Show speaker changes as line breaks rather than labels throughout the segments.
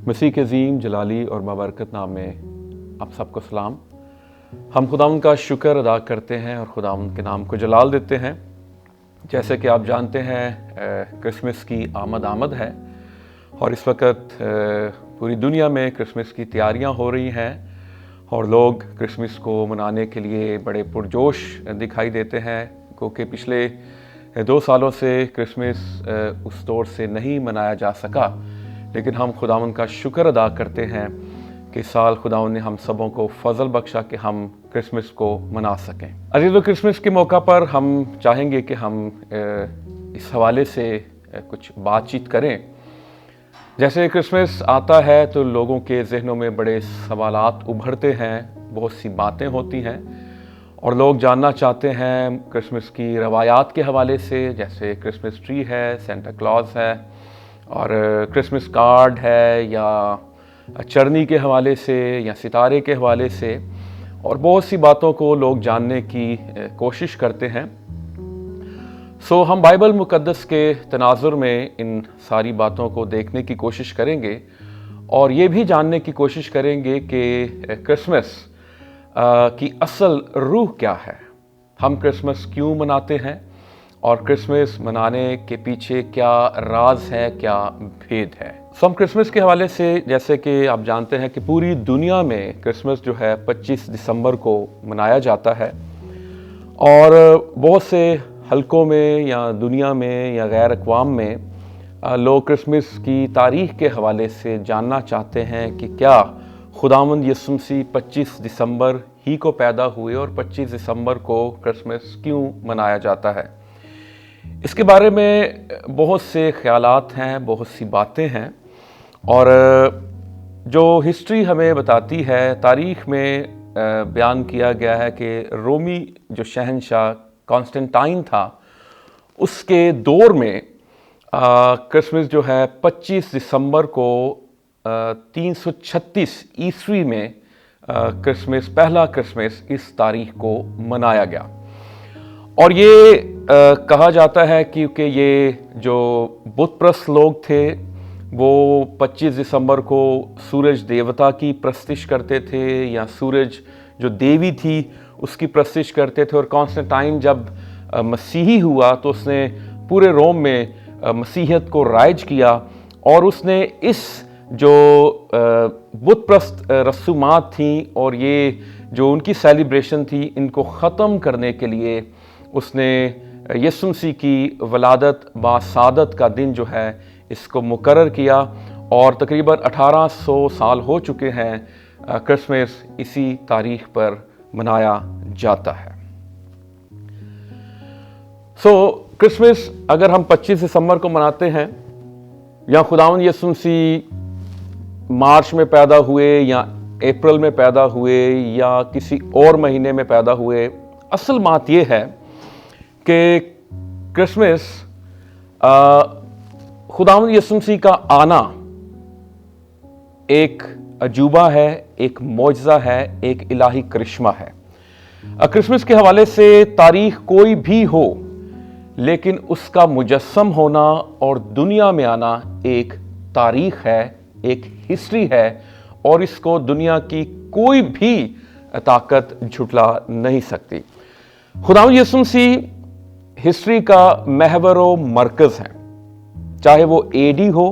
मसीह के अज़ीम जलाली और बाबरकत नाम में आप सबको सलाम। हम खुदावंद का शुक्र अदा करते हैं और खुदावंद के नाम को जलाल देते हैं। जैसे कि आप जानते हैं क्रिसमस की आमद है और इस वक्त पूरी दुनिया में क्रिसमस की तैयारियां हो रही हैं और लोग क्रिसमस को मनाने के लिए बड़े पुरजोश दिखाई देते हैं, क्योंकि पिछले 2 सालों से क्रिसमस उस दौर से नहीं मनाया जा सका। लेकिन हम खुदावंद का शुक्र अदा करते हैं कि इस साल खुदावंद ने हम सबों को फजल बख्शा कि हम क्रिसमस को मना सकें। अजीज़ों, क्रिसमस के मौका पर हम चाहेंगे कि हम इस हवाले से कुछ बातचीत करें। जैसे क्रिसमस आता है तो लोगों के जहनों में बड़े सवालात उभरते हैं, बहुत सी बातें होती हैं और लोग जानना चाहते हैं क्रिसमस की रवायात के हवाले से। जैसे क्रिसमस ट्री है, सेंटा क्लॉज है और क्रिसमस कार्ड है, या चरनी के हवाले से या सितारे के हवाले से, और बहुत सी बातों को लोग जानने की कोशिश करते हैं। सो हम बाइबल मुकद्दस के तनाजुर में इन सारी बातों को देखने की कोशिश करेंगे और ये भी जानने की कोशिश करेंगे कि क्रिसमस की असल रूह क्या है, हम क्रिसमस क्यों मनाते हैं और क्रिसमस मनाने के पीछे क्या राज है, क्या भेद है। हम क्रिसमस के हवाले से, जैसे कि आप जानते हैं कि पूरी दुनिया में क्रिसमस जो है 25 दिसंबर को मनाया जाता है और बहुत से हलकों में या दुनिया में या गैर अक़वाम में लोग क्रिसमस की तारीख़ के हवाले से जानना चाहते हैं कि क्या खुदावंद यीशु मसीह 25 दिसंबर ही को पैदा हुए और 25 दिसंबर को क्रिसमस क्यों मनाया जाता है। इसके बारे में बहुत से ख्यालात हैं, बहुत सी बातें हैं और जो हिस्ट्री हमें बताती है, तारीख़ में बयान किया गया है कि रोमी जो शहंशाह कॉन्स्टेंटाइन था, उसके दौर में क्रिसमस जो है 25 दिसंबर को 336 ईस्वी में पहला क्रिसमस इस तारीख को मनाया गया। और ये कहा जाता है क्योंकि ये जो बुतप्रस्त लोग थे वो 25 दिसंबर को सूरज देवता की प्रस्तिश करते थे या सूरज जो देवी थी उसकी प्रस्तिश करते थे। और कॉन्स्टेंटाइन जब मसीही हुआ तो उसने पूरे रोम में मसीहियत को राइज किया और उसने इस जो बुतप्रस्त रसूमात थी और ये जो उनकी सेलिब्रेशन थी, इनको ख़त्म करने के लिए उसने यीशु मसीह की वलादत बासादत का दिन जो है इसको मुकर्रर किया और तकरीबन 1800 साल हो चुके हैं क्रिसमस इसी तारीख पर मनाया जाता है। क्रिसमस अगर हम 25 दिसंबर को मनाते हैं या खुदावंद यीशु मसीह मार्च में पैदा हुए या अप्रैल में पैदा हुए या किसी और महीने में पैदा हुए, असल बात यह है कि क्रिसमस खुदावंद यीशु मसीह का आना एक अजूबा है, एक मौजज़ा है, एक इलाही करिश्मा है। क्रिसमस के हवाले से तारीख कोई भी हो, लेकिन उसका मुजस्सम होना और दुनिया में आना एक तारीख है, एक हिस्ट्री है और इसको दुनिया की कोई भी ताकत झुटला नहीं सकती। खुदावंद यीशु मसीह हिस्ट्री का महवर व मरकज़ है, चाहे वो एडी हो,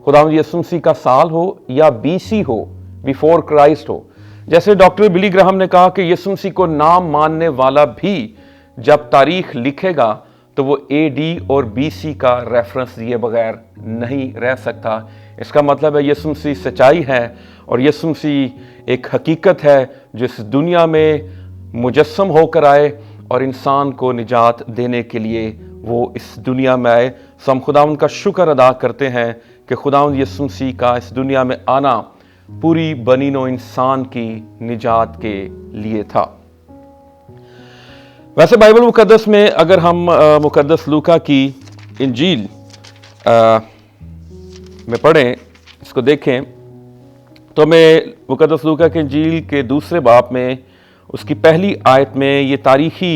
खुदावंद यीशु मसीह का साल हो, या बीसी हो, बिफोर क्राइस्ट हो। जैसे डॉक्टर बिली ग्राहम ने कहा कि यीशु मसीह को नाम मानने वाला भी जब तारीख लिखेगा तो वो एडी और बीसी का रेफरेंस दिए बगैर नहीं रह सकता। इसका मतलब है यीशु मसीह सच्चाई है और यीशु मसीह एक हकीकत है जो इस दुनिया में मुजस्सम होकर आए और इंसान को निजात देने के लिए वो इस दुनिया में आए। सो हम खुदावंद का शुक्र अदा करते हैं कि खुदावंद यीशु मसीह का इस दुनिया में आना पूरी बनी नौ इंसान की निजात के लिए था। वैसे बाइबल मुकद्दस में अगर हम मुकद्दस लूका की इंजील में पढ़ें, इसको देखें, तो हमें मुकद्दस लूका की इंजील के दूसरे बाब में उसकी पहली आयत में ये तारीखी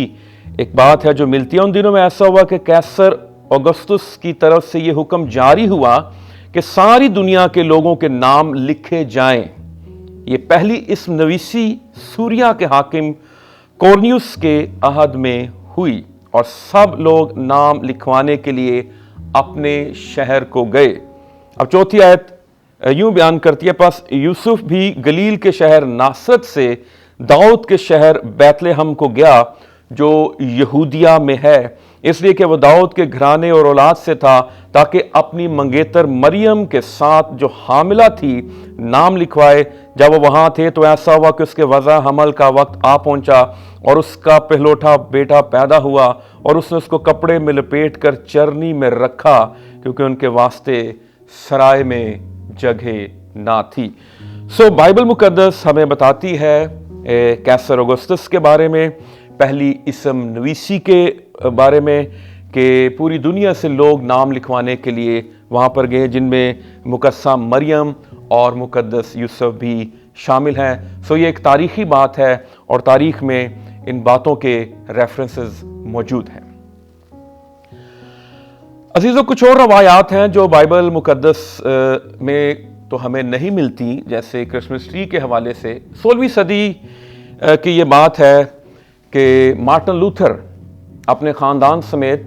एक बात है जो मिलती है। उन दिनों में ऐसा हुआ कि कैसर औगस्तुस की तरफ से ये हुक्म जारी हुआ کہ ساری دنیا کے لوگوں کے نام لکھے جائیں۔ یہ پہلی اسم نویسی سوریا کے حاکم کورنیوس کے عہد میں ہوئی اور سب لوگ نام لکھوانے کے لیے اپنے شہر کو گئے۔ اب چوتھی آیت یوں بیان کرتی ہے، پس یوسف بھی گلیل کے شہر ناصرت سے داؤد کے شہر بیت لحم کو گیا جو یہودیہ میں ہے، اس لیے کہ وہ داؤد کے گھرانے اور اولاد سے تھا، تاکہ اپنی منگیتر مریم کے ساتھ جو حاملہ تھی نام لکھوائے۔ جب وہ وہاں تھے تو ایسا ہوا کہ اس کے وضع حمل کا وقت آ پہنچا اور اس کا پہلوٹا بیٹا پیدا ہوا، اور اس نے اس کو کپڑے میں لپیٹ کر چرنی میں رکھا کیونکہ ان کے واسطے سرائے میں جگہ نہ تھی۔ بائبل مقدس ہمیں بتاتی ہے کیسر اگسطس کے بارے میں، پہلی اسم نویسی کے بارے میں، کہ پوری دنیا سے لوگ نام لکھوانے کے لیے وہاں پر گئے، جن میں مقدسہ مریم اور مقدس یوسف بھی شامل ہیں۔ یہ ایک تاریخی بات ہے اور تاریخ میں ان باتوں کے ریفرنسز موجود ہیں۔ عزیزو، کچھ اور روایات ہیں جو بائبل مقدس میں تو ہمیں نہیں ملتی، جیسے کرسمس ٹری کے حوالے سے 16ویں صدی کی یہ بات ہے کہ مارٹن لوتھر اپنے خاندان سمیت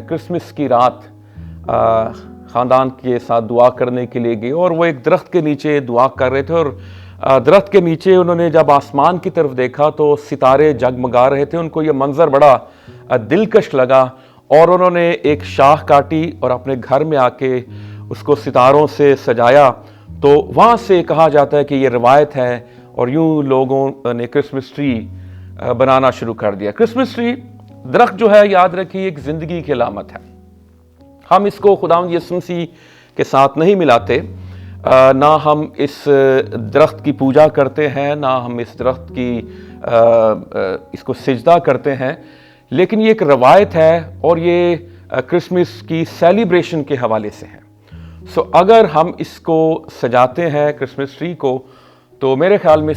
کرسمس کی رات خاندان کے ساتھ دعا کرنے کے لیے گئے، اور وہ ایک درخت کے نیچے دعا کر رہے تھے، اور درخت کے نیچے انہوں نے جب آسمان کی طرف دیکھا تو ستارے جگمگا رہے تھے۔ ان کو یہ منظر بڑا دلکش لگا اور انہوں نے ایک شاخ کاٹی اور اپنے گھر میں آ کے اس کو ستاروں سے سجایا۔ تو وہاں سے کہا جاتا ہے کہ یہ روایت ہے، اور یوں لوگوں نے کرسمس ٹری بنانا شروع کر دیا۔ کرسمس ٹری درخت جو ہے، یاد رکھیے، ایک زندگی کی علامت ہے۔ ہم اس کو خداوند یسوع مسیح کے ساتھ نہیں ملاتے، نہ ہم اس درخت کی پوجا کرتے ہیں، نہ ہم اس درخت کی اس کو سجدہ کرتے ہیں، لیکن یہ ایک روایت ہے اور یہ کرسمس کی سیلیبریشن کے حوالے سے ہے۔ اگر ہم اس کو سجاتے ہیں کرسمس ٹری کو، تو میرے خیال میں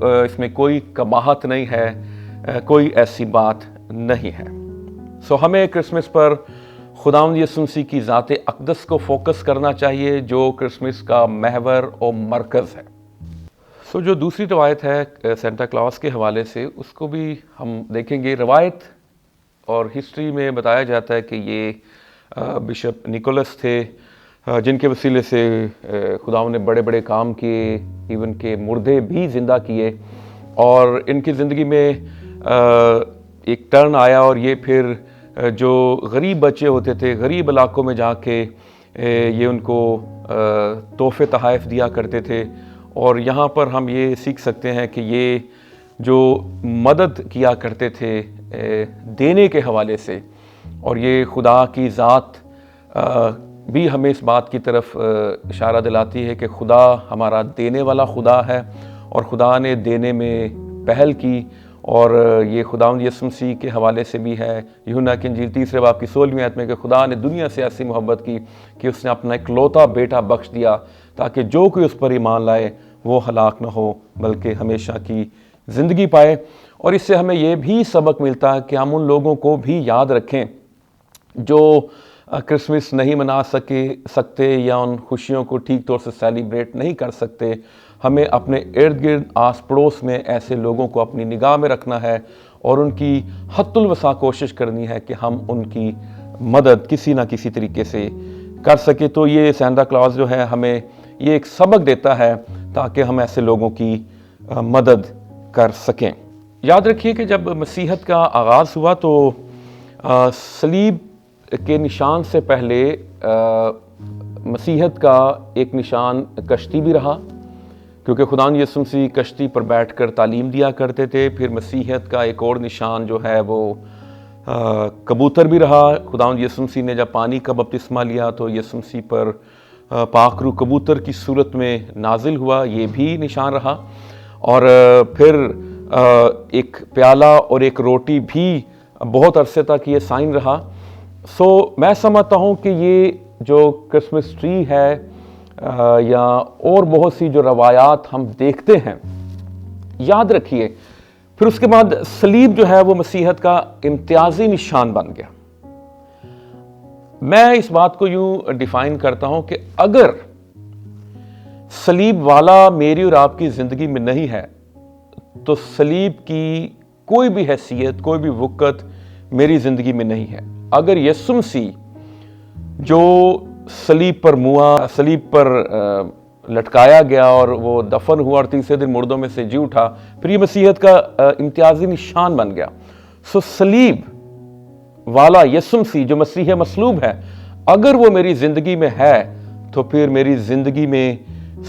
اس میں کوئی قباحت نہیں ہے، کوئی ایسی بات نہیں ہے۔ ہمیں کرسمس پر خداوند یسوع مسیح کی ذات اقدس کو فوکس کرنا چاہیے، جو کرسمس کا محور اور مرکز ہے۔ جو دوسری روایت ہے سینٹا کلاس کے حوالے سے، اس کو بھی ہم دیکھیں گے۔ روایت اور ہسٹری میں بتایا جاتا ہے کہ یہ بشپ نیکولس تھے، جن کے وسیلے سے خداوند نے بڑے بڑے کام کیے، ایون کہ مردے بھی زندہ کیے، اور ان کی زندگی میں ایک ٹرن آیا، اور یہ پھر جو غریب بچے ہوتے تھے، غریب علاقوں میں جا کے یہ ان کو تحفے تحائف دیا کرتے تھے، اور یہاں پر ہم یہ سیکھ سکتے ہیں کہ یہ جو مدد کیا کرتے تھے دینے کے حوالے سے، اور یہ خدا کی ذات بھی ہمیں اس بات کی طرف اشارہ دلاتی ہے کہ خدا ہمارا دینے والا خدا ہے، اور خدا نے دینے میں پہل کی، اور یہ خداوند یسوع مسیح کے حوالے سے بھی ہے۔ یوحنا کی انجیل 3 باب کی 16ویں آیت میں کہ خدا نے دنیا سے ایسی محبت کی کہ اس نے اپنا اکلوتا بیٹا بخش دیا، تاکہ جو کوئی اس پر ایمان لائے وہ ہلاک نہ ہو بلکہ ہمیشہ کی زندگی پائے۔ اور اس سے ہمیں یہ بھی سبق ملتا ہے کہ ہم ان لوگوں کو بھی یاد رکھیں جو کرسمس نہیں منا سکتے یا ان خوشیوں کو ٹھیک طور سے سیلیبریٹ نہیں کر سکتے۔ ہمیں اپنے ارد گرد آس پڑوس میں ایسے لوگوں کو اپنی نگاہ میں رکھنا ہے، اور ان کی حد الوسع کوشش کرنی ہے کہ ہم ان کی مدد کسی نہ کسی طریقے سے کر سکیں۔ تو یہ سینٹا کلاس جو ہے ہمیں یہ ایک سبق دیتا ہے تاکہ ہم ایسے لوگوں کی مدد کر سکیں۔ یاد رکھیے کہ جب مسیحیت کا آغاز ہوا تو صلیب کے نشان سے پہلے مسیحیت کا ایک نشان کشتی بھی رہا، کیونکہ خداوند یسوع مسیح کشتی پر بیٹھ کر تعلیم دیا کرتے تھے۔ پھر مسیحیت کا ایک اور نشان جو ہے وہ کبوتر بھی رہا۔ خداوند یسوع مسیح نے جب پانی کا بپتسمہ لیا تو یسوع مسیح پر پاک روح کبوتر کی صورت میں نازل ہوا، یہ بھی نشان رہا۔ اور پھر ایک پیالہ اور ایک روٹی بھی بہت عرصے تک یہ سائن رہا۔ میں سمجھتا ہوں کہ یہ جو کرسمس ٹری ہے یا اور بہت سی جو روایات ہم دیکھتے ہیں، یاد رکھیے پھر اس کے بعد صلیب جو ہے وہ مسیحیت کا امتیازی نشان بن گیا۔ میں اس بات کو یوں ڈیفائن کرتا ہوں کہ اگر सलीब वाला मेरी और आपकी जिंदगी में नहीं है तो सलीब की कोई भी हैसियत, कोई भी वक़्त मेरी जिंदगी में नहीं है। अगर यीशु मसीह जो सलीब पर मुआ, सलीब पर लटकाया गया और वो दफन हुआ और तीसरे दिन मुर्दों में से जी उठा, फिर ये मसीहत का इम्तियाजी निशान बन गया। सो सलीब वाला यीशु मसीह जो मसीह मसलूब है, अगर वो मेरी जिंदगी में है तो फिर मेरी जिंदगी में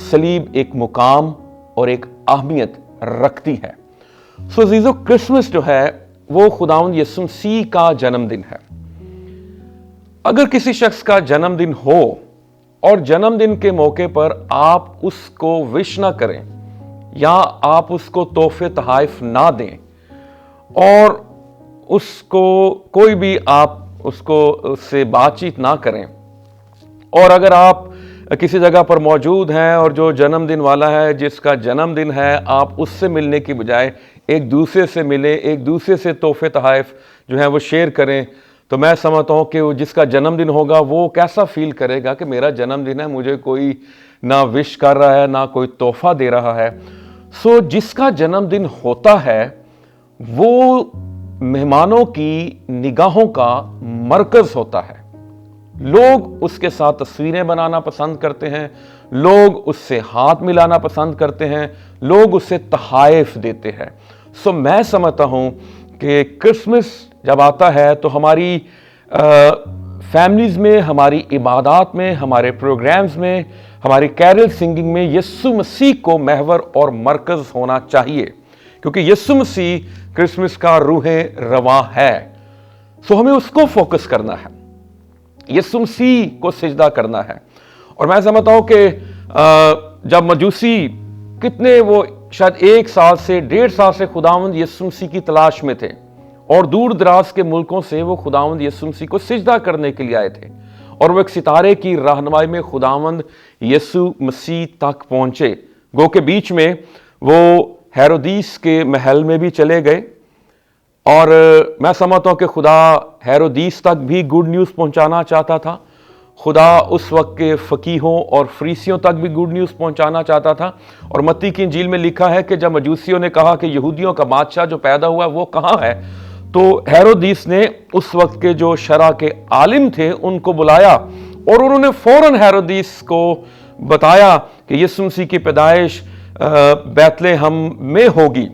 सलीब एक मुकाम और एक अहमियत रखती है। सो अजीजों, क्रिसमस जो है वो खुदावंद यीशु मसीह का जन्मदिन है। अगर किसी शख्स का जन्मदिन हो और जन्मदिन के मौके पर आप उसको विश ना करें या आप उसको तोहफे तहाइफ ना दें और उसको कोई भी आप उसको उससे बातचीत ना करें, और अगर आप किसी जगह पर मौजूद हैं और जो जन्मदिन वाला है, जिसका जन्मदिन है, आप उससे मिलने की बजाय एक दूसरे से मिलें, एक दूसरे से तोहफे तहाइफ जो है वो शेयर करें, तो मैं समझता हूँ कि वो जिसका जन्मदिन होगा वो कैसा फील करेगा कि मेरा जन्मदिन है, मुझे कोई ना विश कर रहा है ना कोई तोहफा दे रहा है। सो जिसका जन्मदिन होता है वो मेहमानों की निगाहों का मरकज होता है। लोग उसके साथ तस्वीरें बनाना पसंद करते हैं, लोग उससे हाथ मिलाना पसंद करते हैं, लोग उससे तहाइफ देते हैं। सो मैं समझता हूँ कि क्रिसमस जब आता है तो हमारी फैमिलीज़ में, हमारी इबादत में, हमारे प्रोग्राम्स में, हमारी कैरल सिंगिंग में यीशु मसीह को महवर और मरकज़ होना चाहिए, क्योंकि यीशु मसीह क्रिसमस का रूहे रवा है। सो हमें उसको फोकस करना है, यीशु मसीह को सिजदा करना है। और मैं समझता हूँ कि जब मजूसी कितने वो शायद 1 साल से 1.5 साल से खुदावंद यीशु मसीह की तलाश में थे और दूर दराज के मुल्कों से वो खुदावंद यीशु मसीह को सिजदा करने के लिए आए थे, और वो एक सितारे की रहनुमाई में खुदावंद यीशु मसीह तक पहुंचे। गो के बीच में वो हेरोदीस के महल में भी चले गए, और मैं समझता हूँ कि खुदा हेरोदीस तक भी गुड न्यूज़ पहुंचाना चाहता था। खुदा उस वक्त के फ़कीहों और फरीसियों तक भी गुड न्यूज़ पहुंचाना चाहता था। और मत्ती की इंजील में लिखा है कि जब मजूसियों ने कहा कि यहूदियों का बादशाह जो पैदा हुआ वो कहाँ है, तो हेरोदीस ने उस वक्त के जो शरा के आलिम थे उनको बुलाया और उन्होंने फौरन हेरोदीस को बताया कि यीशु मसीह की पैदाइश बैतलहम में होगी।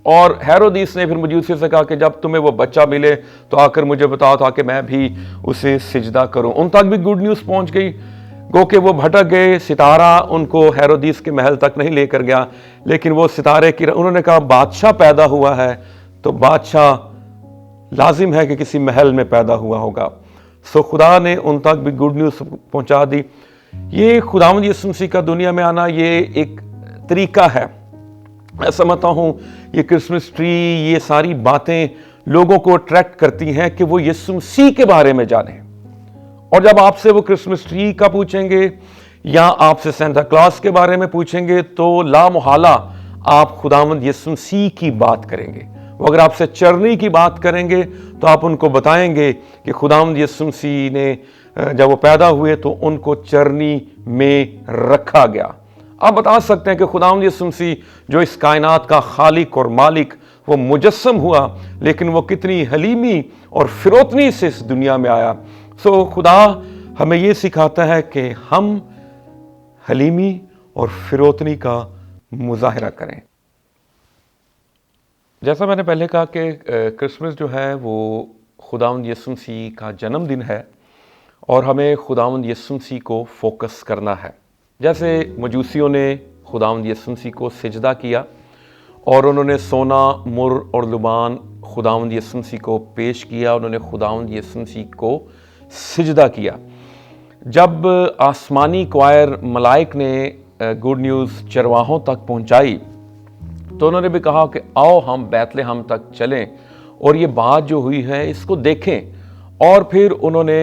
और हेरोदीस ने फिर मजूसियों से कहा कि जब तुम्हें वो बच्चा मिले तो आकर मुझे बताओ ताकि मैं भी उसे सिजदा करूं। उन तक भी गुड न्यूज़ पहुंच गई। गो के वो भटक गए, सितारा उनको हेरोदीस के महल तक नहीं लेकर गया, लेकिन वो सितारे की उन्होंने कहा बादशाह पैदा हुआ है तो बादशाह लाजिम है कि किसी महल में पैदा हुआ होगा। सो खुदा ने उन तक भी गुड न्यूज़ पहुंचा दी। ये खुदावंद यीशु मसीह का दुनिया में आना ये एक तरीका है। मैं समझता हूँ ये क्रिसमस ट्री, ये सारी बातें लोगों को अट्रैक्ट करती हैं कि वो यीशु मसीह के बारे में जाने। और जब आपसे वो क्रिसमस ट्री का पूछेंगे या आपसे सेंटा क्लॉज के बारे में पूछेंगे तो लामुहाला आप खुदावंद यीशु मसीह की बात करेंगे। वो अगर आपसे चरनी की बात करेंगे तो आप उनको बताएंगे कि खुदावंद यीशु मसीह ने जब वो पैदा हुए तो उनको चरनी में रखा गया। आप बता सकते हैं कि खुदावंद यीशु मसीह जो इस कायनात का खालिक और मालिक वो मुजस्सम हुआ, लेकिन वो कितनी हलीमी और फिरोतनी से इस दुनिया में आया। सो खुदा हमें ये सिखाता है कि हम हलीमी और फिरोतनी का मुजाहिरा करें। जैसा मैंने पहले कहा कि क्रिसमस जो है वो खुदावंद यीशु मसीह का जन्मदिन है और हमें खुदावंद यीशु मसीह को फोकस करना है। जैसे मजूसियों ने खुदावंद यीशु मसीह को सिजदा किया और उन्होंने सोना, मुर और लुबान खुदावंद यीशु मसीह को पेश किया, उन्होंने खुदावंद यीशु मसीह को सिजदा किया। जब आसमानी क्वायर मलाइक ने गुड न्यूज़ चरवाहों तक पहुंचाई तो उन्होंने भी कहा कि आओ हम बैतलहम तक चलें और ये बात जो हुई है इसको देखें। और फिर उन्होंने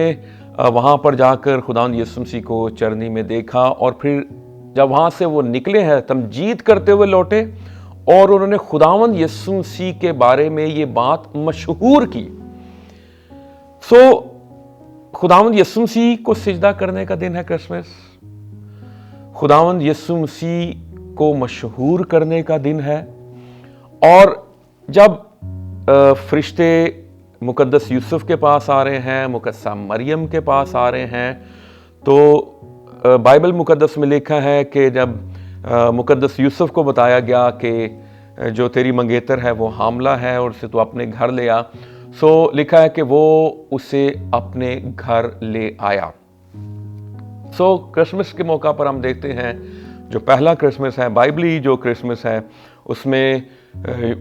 वहाँ पर जाकर खुदावंद यीशु मसीह को चरनी में देखा और फिर जब वहाँ से वो निकले हैं तमजीद करते हुए लौटे और उन्होंने खुदावंद यीशु मसीह के बारे में ये बात मशहूर की। खुदावंद यीशु मसीह को सिजदा करने का दिन है क्रिसमस। खुदावंद यीशु मसीह को मशहूर करने का दिन है। और जब फरिश्ते मुकद्दस यूसुफ के पास आ रहे हैं, मुकद्दसा मरियम के पास आ रहे हैं, तो बाइबल मुकद्दस में लिखा है कि जब मुकद्दस यूसुफ को बताया गया कि जो तेरी मंगेतर है वो हामला है और उसे तो अपने घर ले आ, सो लिखा है कि वो उसे अपने घर ले आया। सो क्रिसमस के मौका पर हम देखते हैं जो पहला क्रिसमस है, बाइबली जो क्रिसमस है, उसमें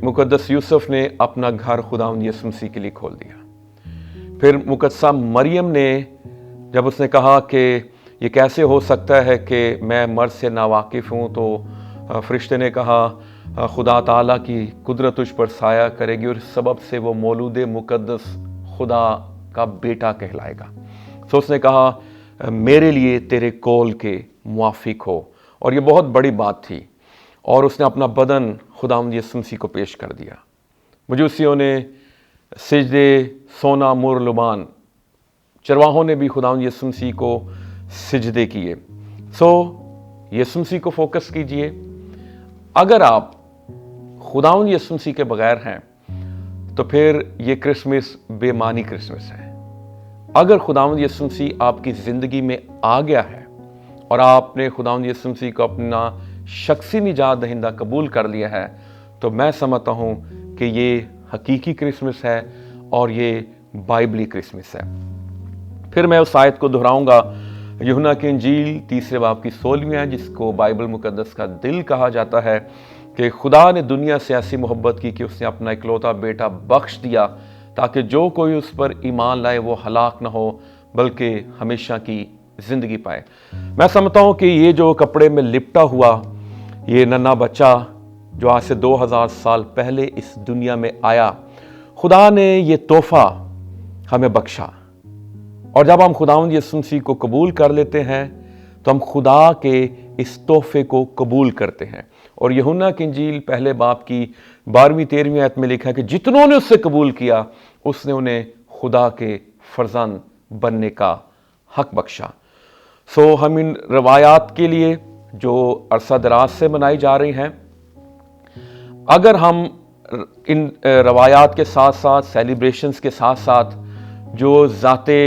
मुकद्दस यूसुफ ने अपना घर खुदावंद यीशु मसीह के लिए खोल दिया। फिर मुकद्दसा मरियम ने जब उसने कहा कि ये कैसे हो सकता है कि मैं मर्द से नावाकिफ़ हूँ, तो फरिश्ते ने कहा खुदा ताला की कुदरत तुझ पर साया करेगी और इस सबब से वो मौलूद मुकद्दस खुदा का बेटा कहलाएगा। तो उसने कहा मेरे लिए तेरे कौल के मुआफिक हो, और ये बहुत बड़ी बात थी। और उसने अपना बदन खुदावंद यीशु मसीह को पेश कर दिया। मजूसियों ने सिजदे, सोना, मुर, लुबान, चरवाहों ने भी खुदावंद यीशु मसीह को सिजदे किए। सो यीशु मसीह को फोकस कीजिए। अगर आप खुदावंद यीशु मसीह के बगैर हैं तो फिर ये क्रिसमस बेमानी क्रिसमस है। अगर खुदावंद यीशु मसीह आपकी ज़िंदगी में आ गया है और आपने खुदावंद यीशु मसीह को अपना शख्सी निजात दहिंदा कबूल कर लिया है, तो मैं समझता हूँ कि ये हकीकी क्रिसमस है और ये बाइबली क्रिसमस है। फिर मैं उस आयत को दोहराऊंगा, यूहन्ना की इंजील 3 बाब की 16वीं है, जिसको बाइबल मुकद्दस का दिल कहा जाता है, कि खुदा ने दुनिया से ऐसी मोहब्बत की कि उसने अपना इकलौता बेटा बख्श दिया ताकि जो कोई उस पर ईमान लाए वो हलाक न हो बल्कि हमेशा की ज़िंदगी पाए। मैं समझता हूँ कि ये जो कपड़े में लिपटा हुआ ये नन्हा बच्चा जो आज से 2000 साल पहले इस दुनिया में आया, खुदा ने ये तोहफा हमें बख्शा। और जब हम खुदावंद यीशु मसीह को कबूल कर लेते हैं तो हम खुदा के इस तोहफे को कबूल करते हैं। और यूहन्ना की इंजील 1 बाब की 12वीं-13वीं आयत में लिखा है कि जितनों ने उससे कबूल किया उसने उन्हें खुदा के फर्जंद बनने का हक बख्शा। सो हम इन रवायात के लिए जो अरसा दराज से मनाई जा रही हैं, अगर हम इन रवायात के साथ साथ, सेलिब्रेशंस के साथ साथ जो ज़ाते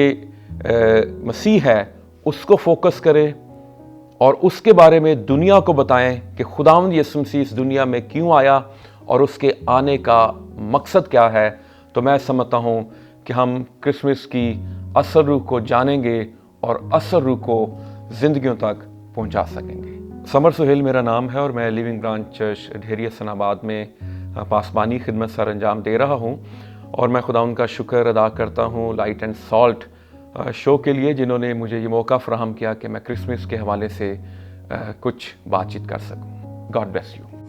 मसीह है उसको फोकस करें और उसके बारे में दुनिया को बताएं कि खुदावंद यीशु मसीह इस दुनिया में क्यों आया और उसके आने का मकसद क्या है, तो मैं समझता हूँ कि हम क्रिसमस की असल रूह को जानेंगे और असल रूह को ज़िंदगियों तक पहुँचा सकेंगे। समर सुहेल मेरा नाम है और मैं लिविंग ब्रांच चर्च ढेरी हसनाबाद में पासबानी खिदमत सर अंजाम दे रहा हूँ। और मैं खुदा उनका शुक्र अदा करता हूँ लाइट एंड सॉल्ट शो के लिए, जिन्होंने मुझे ये मौका फराहम किया कि मैं क्रिसमस के हवाले से कुछ बातचीत कर सकूँ। God bless you.